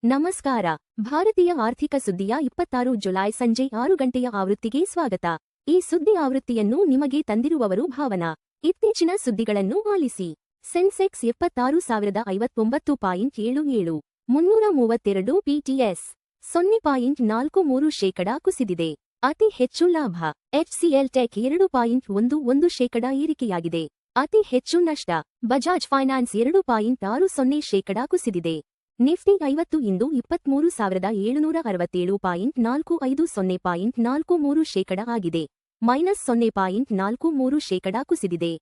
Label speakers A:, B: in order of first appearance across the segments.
A: ನಮಸ್ಕಾರ. ಭಾರತೀಯ ಆರ್ಥಿಕ ಸುದ್ದಿಯ 26 ಜುಲೈ ಸಂಜೆ 6 ಗಂಟೆಯ ಆವೃತ್ತಿಗೆ ಸ್ವಾಗತ. ಈ ಸುದ್ದಿ ಆವೃತ್ತಿಯನ್ನು ನಿಮಗೆ ತಂದಿರುವವರು ಭಾವನಾ. ಇತ್ತೀಚಿನ ಸುದ್ದಿಗಳನ್ನು ಆಲಿಸಿ. ಸೆನ್ಸೆಕ್ಸ್ 76,059.77, 332 ಪಿಟಿಎಸ್, 0.43% ಕುಸಿದಿದೆ. ಅತಿ ಹೆಚ್ಚು ಲಾಭ. ಎಚ್ಸಿಎಲ್ ಟೆಕ್ 2.11% ಏರಿಕೆಯಾಗಿದೆ. ಅತಿ ಹೆಚ್ಚು ನಷ್ಟ. ಬಜಾಜ್ ಫೈನಾನ್ಸ್ 2.60% ಕುಸಿದಿದೆ. ನಿಫ್ಟಿ 50 ಇಂದು 23,767.45, 0.43% ಆಗಿದೆ. -0.43% ಕುಸಿದಿದೆ.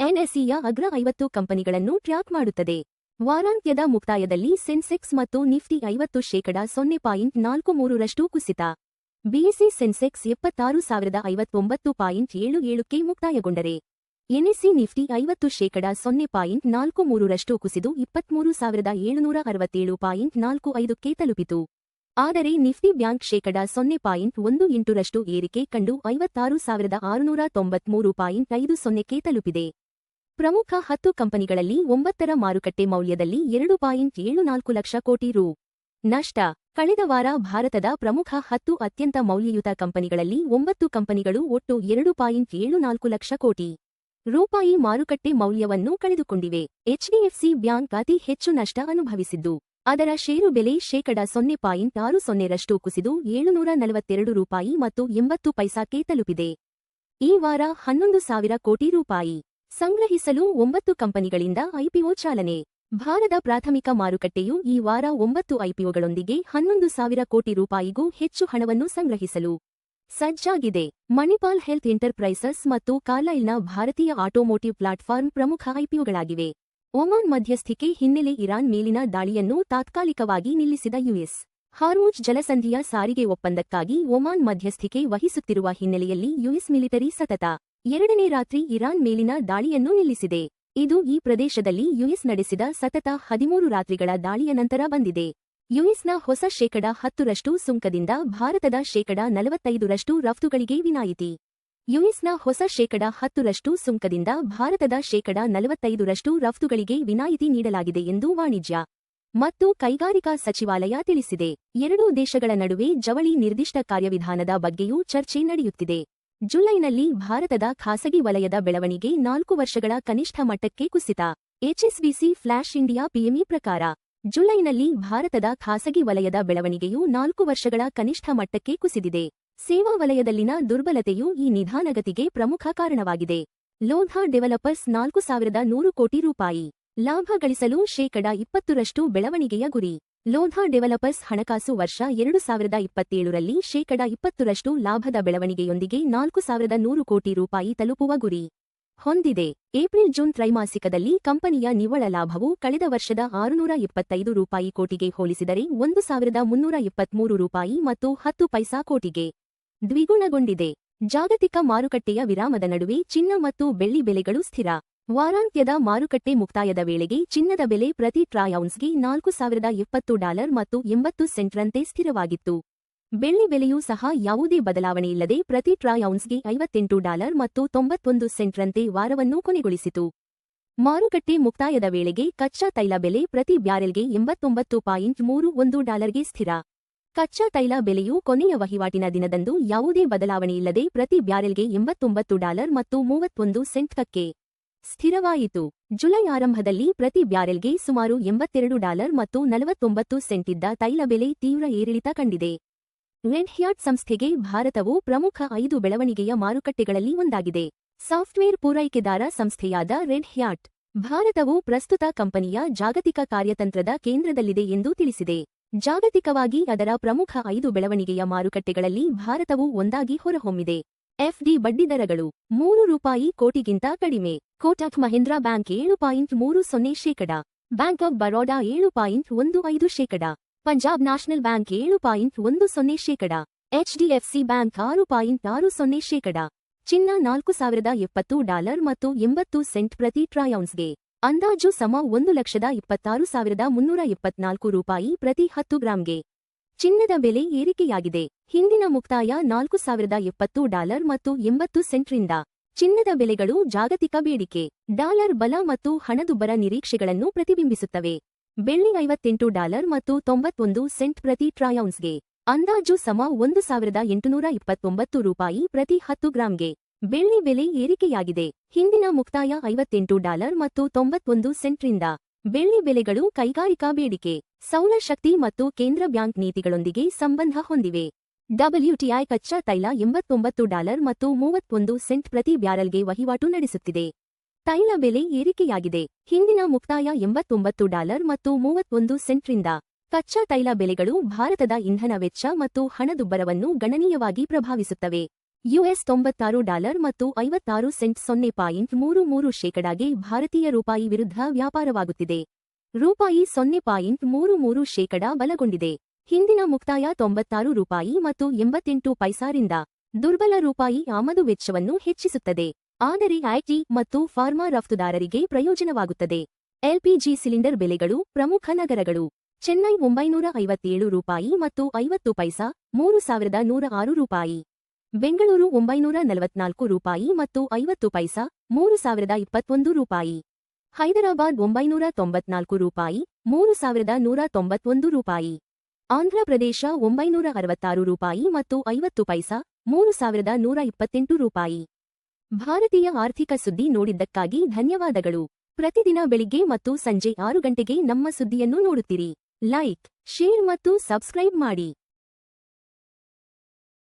A: ಎನ್ಎಸ್ಇಯ ಅಗ್ರ 50 ಕಂಪನಿಗಳನ್ನು ಟ್ರ್ಯಾಕ್ ಮಾಡುತ್ತದೆ. ವಾರಾಂತ್ಯದ ಮುಕ್ತಾಯದಲ್ಲಿ ಸೆನ್ಸೆಕ್ಸ್ ಮತ್ತು ನಿಫ್ಟಿ 50% 0.43% ಕುಸಿತ. ಬಿಎಸ್ಇ ಸೆನ್ಸೆಕ್ಸ್ 76,059.77ಕ್ಕೆ ಮುಕ್ತಾಯಗೊಂಡರೆ ಎನ್ಎಸ್ಇ ನಿಫ್ಟಿ 50% 0.43% ಕುಸಿದು 23,767.45ಕ್ಕೆ ತಲುಪಿತು. ಆದರೆ ನಿಫ್ಟಿ ಬ್ಯಾಂಕ್ %0.18% ಏರಿಕೆ ಕಂಡು 56,693.50ಕ್ಕೆ ತಲುಪಿದೆ. ಪ್ರಮುಖ 10 ಕಂಪನಿಗಳಲ್ಲಿ 9ರ ಮಾರುಕಟ್ಟೆ ಮೌಲ್ಯದಲ್ಲಿ 2.74 ಲಕ್ಷ ಕೋಟಿ ರು. ನಷ್ಟ. ಕಳೆದ ವಾರ ಭಾರತದ ಪ್ರಮುಖ 10 ಅತ್ಯಂತ ಮೌಲ್ಯಯುತ ಕಂಪನಿಗಳಲ್ಲಿ 9 ಕಂಪನಿಗಳು ಒಟ್ಟು 2.74 ಲಕ್ಷ ಕೋಟಿ ರೂಪಾಯಿ ಮಾರುಕಟ್ಟೆ ಮೌಲ್ಯವನ್ನು ಕಳೆದುಕೊಂಡಿವೆ. ಎಚ್ಡಿಎಫ್ಸಿ ಬ್ಯಾಂಕ್ ಅತಿ ಹೆಚ್ಚು ನಷ್ಟ ಅನುಭವಿಸಿದ್ದು, ಅದರ ಷೇರು ಬೆಲೆ %0.60% ಕುಸಿದು ₹742.80ಕ್ಕೆ ತಲುಪಿದೆ. ಈ ವಾರ 11,000 ಕೋಟಿ ರೂಪಾಯಿ ಸಂಗ್ರಹಿಸಲು 9 ಕಂಪನಿಗಳಿಂದ ಐಪಿಒ ಚಾಲನೆ. ಭಾರತ ಪ್ರಾಥಮಿಕ ಮಾರುಕಟ್ಟೆಯು ಈ ವಾರ 9 ಐಪಿಒಗಳೊಂದಿಗೆ 11,000 ಕೋಟಿ ರೂಪಾಯಿಗೂ ಹೆಚ್ಚು ಹಣವನ್ನು ಸಂಗ್ರಹಿಸಲು ಸಜ್ಜಾಗಿದೆ. ಮಣಿಪಾಲ್ ಹೆಲ್ತ್ ಎಂಟರ್ಪ್ರೈಸಸ್ ಮತ್ತು ಕಾರ್ಲೈಲ್ನ ಭಾರತೀಯ ಆಟೋಮೋಟಿವ್ ಪ್ಲಾಟ್ಫಾರ್ಮ್ ಪ್ರಮುಖ ಐಪಿಒಗಳಾಗಿವೆ. ಒಮಾನ್ ಮಧ್ಯಸ್ಥಿಕೆ ಹಿನ್ನೆಲೆ ಇರಾನ್ ಮೇಲಿನ ದಾಳಿಯನ್ನು ತಾತ್ಕಾಲಿಕವಾಗಿ ನಿಲ್ಲಿಸಿದ ಯುಎಸ್. ಹಾರ್ಮುಜ್ ಜಲಸಂಧಿಯ ಸಾರಿಗೆ ಒಪ್ಪಂದಕ್ಕಾಗಿ ಒಮಾನ್ ಮಧ್ಯಸ್ಥಿಕೆ ವಹಿಸುತ್ತಿರುವ ಹಿನ್ನೆಲೆಯಲ್ಲಿ ಯುಎಸ್ ಮಿಲಿಟರಿ ಸತತ 2ನೇ ರಾತ್ರಿ ಇರಾನ್ ಮೇಲಿನ ದಾಳಿಯನ್ನು ನಿಲ್ಲಿಸಿದೆ. ಇದು ಈ ಪ್ರದೇಶದಲ್ಲಿ ಯುಎಸ್ ನಡೆಸಿದ ಸತತ 13 ರಾತ್ರಿಗಳ ದಾಳಿಯ ನಂತರ ಬಂದಿದೆ. ಯುಎಸ್ನ ಹೊಸ %10 ಸುಂಕದಿಂದ ಭಾರತದ %45 ರಫ್ತುಗಳಿಗೆ ವಿನಾಯಿತಿ. ಯುಎಸ್ನ ಹೊಸ %10 ಸುಂಕದಿಂದ ಭಾರತದ %45 ರಫ್ತುಗಳಿಗೆ ವಿನಾಯಿತಿ ನೀಡಲಾಗಿದೆ ಎಂದು ವಾಣಿಜ್ಯ ಮತ್ತು ಕೈಗಾರಿಕಾ ಸಚಿವಾಲಯ ತಿಳಿಸಿದೆ. ಎರಡೂ ದೇಶಗಳ ನಡುವೆ ಜವಳಿ ನಿರ್ದಿಷ್ಟ ಕಾರ್ಯವಿಧಾನದ ಬಗ್ಗೆಯೂ ಚರ್ಚೆ ನಡೆಯುತ್ತಿದೆ. ಜುಲೈನಲ್ಲಿ ಭಾರತದ ಖಾಸಗಿ ವಲಯದ ಬೆಳವಣಿಗೆ 4 ವರ್ಷಗಳ ಕನಿಷ್ಠ ಮಟ್ಟಕ್ಕೆ ಕುಸಿತ. ಎಚ್ಎಸ್ಬಿಸಿ ಫ್ಲಾಶ್ ಇಂಡಿಯಾ ಪಿಎಂಇ ಪ್ರಕಾರ ಜುಲೈನಲ್ಲಿ ಭಾರತದ ಖಾಸಗಿ ವಲಯದ ಬೆಳವಣಿಗೆಯು 4 ವರ್ಷಗಳ ಕನಿಷ್ಠ ಮಟ್ಟಕ್ಕೆ ಕುಸಿದಿದೆ. ಸೇವಾ ವಲಯದಲ್ಲಿನ ದುರ್ಬಲತೆಯು ಈ ನಿಧಾನಗತಿಗೆ ಪ್ರಮುಖ ಕಾರಣವಾಗಿದೆ. ಲೋಧಾ ಡೆವಲಪರ್ಸ್ 4,100 ಕೋಟಿ ರೂಪಾಯಿ ಲಾಭ ಗಳಿಸಲು %20 ಬೆಳವಣಿಗೆಯ ಗುರಿ. ಲೋಧಾ ಡೆವಲಪರ್ಸ್ ಹಣಕಾಸು ವರ್ಷ 2027ರಲ್ಲಿ %20 ಲಾಭದ ಬೆಳವಣಿಗೆಯೊಂದಿಗೆ 4,100 ಕೋಟಿ ರೂಪಾಯಿ ತಲುಪುವ ಗುರಿ ಹೊಂದಿದೆ. ಏಪ್ರಿಲ್-ಜೂನ್ ತ್ರೈಮಾಸಿಕದಲ್ಲಿ ಕಂಪನಿಯ ನಿವ್ವಳ ಲಾಭವು ಕಳೆದ ವರ್ಷದ ₹625 ಕೋಟಿಗೆ ಹೋಲಿಸಿದರೆ ₹1,323 ಮತ್ತು 10 ಪೈಸಾ ಕೋಟಿಗೆ ದ್ವಿಗುಣಗೊಂಡಿದೆ. ಜಾಗತಿಕ ಮಾರುಕಟ್ಟೆಯ ವಿರಾಮದ ನಡುವೆ ಚಿನ್ನ ಮತ್ತು ಬೆಳ್ಳಿ ಬೆಲೆಗಳು ಸ್ಥಿರ. ವಾರಾಂತ್ಯದ ಮಾರುಕಟ್ಟೆ ಮುಕ್ತಾಯದ ವೇಳೆಗೆ ಚಿನ್ನದ ಬೆಲೆ ಪ್ರತಿ ಟ್ರಾಯ್ ಔನ್ಸ್ಗೆ $4,070 ಮತ್ತು 80 ಸೆಂಟ್ರಂತೆ ಸ್ಥಿರವಾಗಿತ್ತು. ಬೆಳ್ಳಿ ಬೆಲೆಯೂ ಸಹ ಯಾವುದೇ ಬದಲಾವಣೆಯಿಲ್ಲದೆ ಪ್ರತಿ ಟ್ರಾಯ್ ಔನ್ಸ್ಗೆ $58 ಮತ್ತು 91 ಸೆಂಟ್ರಂತೆ ವಾರವನ್ನು ಕೊನೆಗೊಳಿಸಿತು. ಮಾರುಕಟ್ಟೆ ಮುಕ್ತಾಯದ ವೇಳೆಗೆ ಕಚ್ಚಾ ತೈಲ ಬೆಲೆ ಪ್ರತಿ ಬ್ಯಾರೆಲ್ಗೆ $89.31ಗೆ ಸ್ಥಿರ. ಕಚ್ಚಾ ತೈಲ ಬೆಲೆಯು ಕೊನೆಯ ವಹಿವಾಟಿನ ದಿನದಂದು ಯಾವುದೇ ಬದಲಾವಣೆಯಿಲ್ಲದೆ ಪ್ರತಿ ಬ್ಯಾರೆಲ್ಗೆ $89 ಮತ್ತು 31 ಸೆಂಟ್ಕ್ಕೆ ಸ್ಥಿರವಾಯಿತು. ಜುಲೈ ಆರಂಭದಲ್ಲಿ ಪ್ರತಿ ಬ್ಯಾರೆಲ್ಗೆ ಸುಮಾರು $82 ಮತ್ತು 49 ಸೆಂಟ್ ಇದ್ದ ತೈಲ ಬೆಲೆ ತೀವ್ರ ಏರಿಳಿತ ಕಂಡಿದೆ. ರೆಡ್ ಹ್ಯಾಟ್ ಸಂಸ್ಥೆಗೆ ಭಾರತವು ಪ್ರಮುಖ 5 ಬೆಳವಣಿಗೆಯ ಮಾರುಕಟ್ಟೆಗಳಲ್ಲಿ ಒಂದಾಗಿದೆ. ಸಾಫ್ಟ್ವೇರ್ ಪೂರೈಕೆದಾರ ಸಂಸ್ಥೆಯಾದ ರೆಡ್ ಹ್ಯಾಟ್ ಭಾರತವು ಪ್ರಸ್ತುತ ಕಂಪನಿಯ ಜಾಗತಿಕ ಕಾರ್ಯತಂತ್ರದ ಕೇಂದ್ರದಲ್ಲಿದೆ ಎಂದು ತಿಳಿಸಿದೆ. ಜಾಗತಿಕವಾಗಿ ಅದರ ಪ್ರಮುಖ 5 ಬೆಳವಣಿಗೆಯ ಮಾರುಕಟ್ಟೆಗಳಲ್ಲಿ ಭಾರತವು ಒಂದಾಗಿ ಹೊರಹೊಮ್ಮಿದೆ. ಎಫ್ಡಿ ಬಡ್ಡಿದರಗಳು ₹3 ಕೋಟಿಗಿಂತ ಕಡಿಮೆ. Kotak Mahindra bank 7.30%, bank of Baroda 7.15%, Punjab national bank 7.10%, HDFC bank 6.60%. ಚಿನ್ನ $4,070 ಮತ್ತು 80 ಸೆಂಟ್ ಪ್ರತಿ ಟ್ರಾಯ್ ಔನ್ಸ್ಗೆ. ಅಂದಾಜು ಸಮ $1,26,324 ಪ್ರತಿ 10 ಗ್ರಾಂಗೆ. ಚಿನ್ನದ ಬೆಲೆ ಏರಿಕೆಯಾಗಿದೆ. ಹಿಂದಿನ ಮುಕ್ತಾಯ $4,070 ಮತ್ತು 80 ಸೆಂಟ್ರಿಂದ. ಚಿನ್ನದ ಬೆಲೆಗಳು ಜಾಗತಿಕ ಬೇಡಿಕೆ, ಡಾಲರ್ ಬಲ ಮತ್ತು ಹಣದುಬ್ಬರ ನಿರೀಕ್ಷೆಗಳನ್ನು ಪ್ರತಿಬಿಂಬಿಸುತ್ತವೆ. ಬೆಳ್ಳಿ $58 ಮತ್ತು 91 ಸೆಂಟ್ ಪ್ರತಿ ಟ್ರಾಯ್ ಔನ್ಸ್ಗೆ. ಅಂದಾಜು ಸಮ $1,829 ಪ್ರತಿ 10 ಗ್ರಾಂಗೆ. ಬೆಳ್ಳಿ ಬೆಲೆ ಏರಿಕೆಯಾಗಿದೆ. ಹಿಂದಿನ ಮುಕ್ತಾಯ $58 ಮತ್ತು 91 ಸೆಂಟ್ರಿಂದ. ಬೆಳ್ಳಿ ಬೆಲೆಗಳು ಕೈಗಾರಿಕಾ ಬೇಡಿಕೆ, ಸೌರಶಕ್ತಿ ಮತ್ತು ಕೇಂದ್ರ ಬ್ಯಾಂಕ್ ನೀತಿಗಳೊಂದಿಗೆ ಸಂಬಂಧ ಹೊಂದಿವೆ. WTI ಕಚ್ಚಾ ತೈಲ $89 ಮತ್ತು 31 ಸೆಂಟ್ ಪ್ರತಿ ಬ್ಯಾರಲ್ಗೆ ವಹಿವಾಟು ನಡೆಸುತ್ತಿದೆ. ತೈಲ ಬೆಲೆ ಏರಿಕೆಯಾಗಿದೆ. ಹಿಂದಿನ ಮುಕ್ತಾಯ $89 ಮತ್ತು 31 ಸೆಂಟ್ರಿಂದ. ಕಚ್ಚಾ ತೈಲ ಬೆಲೆಗಳು ಭಾರತದ ಇಂಧನ ವೆಚ್ಚ ಮತ್ತು ಹಣದುಬ್ಬರವನ್ನು ಗಣನೀಯವಾಗಿ ಪ್ರಭಾವಿಸುತ್ತವೆ. US $96 ಮತ್ತು 56 ಸೆಂಟ್ 0.33% ಭಾರತೀಯ ರೂಪಾಯಿ ವಿರುದ್ಧ ವ್ಯಾಪಾರವಾಗುತ್ತಿದೆ. ರೂಪಾಯಿ 0.33% ಬಲಗೊಂಡಿದೆ. ಹಿಂದಿನ ಮುಕ್ತಾಯ $96 ಮತ್ತು 88 ಪೈಸಾರಿಂದ. ದುರ್ಬಲ ರೂಪಾಯಿ ಆಮದು ವೆಚ್ಚವನ್ನು ಹೆಚ್ಚಿಸುತ್ತದೆ, ಆದರೆ ಐಟಿ ಮತ್ತು ಫಾರ್ಮಾ ರಫ್ತುದಾರರಿಗೆ ಪ್ರಯೋಜನವಾಗುತ್ತದೆ. LPG ಸಿಲಿಂಡರ್ ಬೆಲೆಗಳು ಪ್ರಮುಖ ನಗರಗಳು. ಚೆನ್ನೈ $957 ಮತ್ತು 50 ಪೈಸಾ, $3,106. ಬೆಂಗಳೂರು $944 ಮತ್ತು 50 ಪೈಸಾ, $3,021. ಹೈದರಾಬಾದ್ $994, $3,191. ಆಂಧ್ರಪ್ರದೇಶ $966 ಮತ್ತು 50 ಪೈಸಾ, $3,128. ಭಾರತೀಯ ಆರ್ಥಿಕ ಸುದ್ದಿ ನೋಡಿದ್ದಕ್ಕಾಗಿ ಧನ್ಯವಾದಗಳು. ಪ್ರತಿದಿನ ಬೆಳಿಗ್ಗೆ ಮತ್ತು ಸಂಜೆ 6 ಗಂಟೆಗೆ ನಮ್ಮ ಸುದ್ದಿಯನ್ನು ನೋಡುತ್ತೀರಿ. ಲೈಕ್, ಶೇರ್ ಮತ್ತು ಸಬ್ಸ್ಕ್ರೈಬ್ ಮಾಡಿ.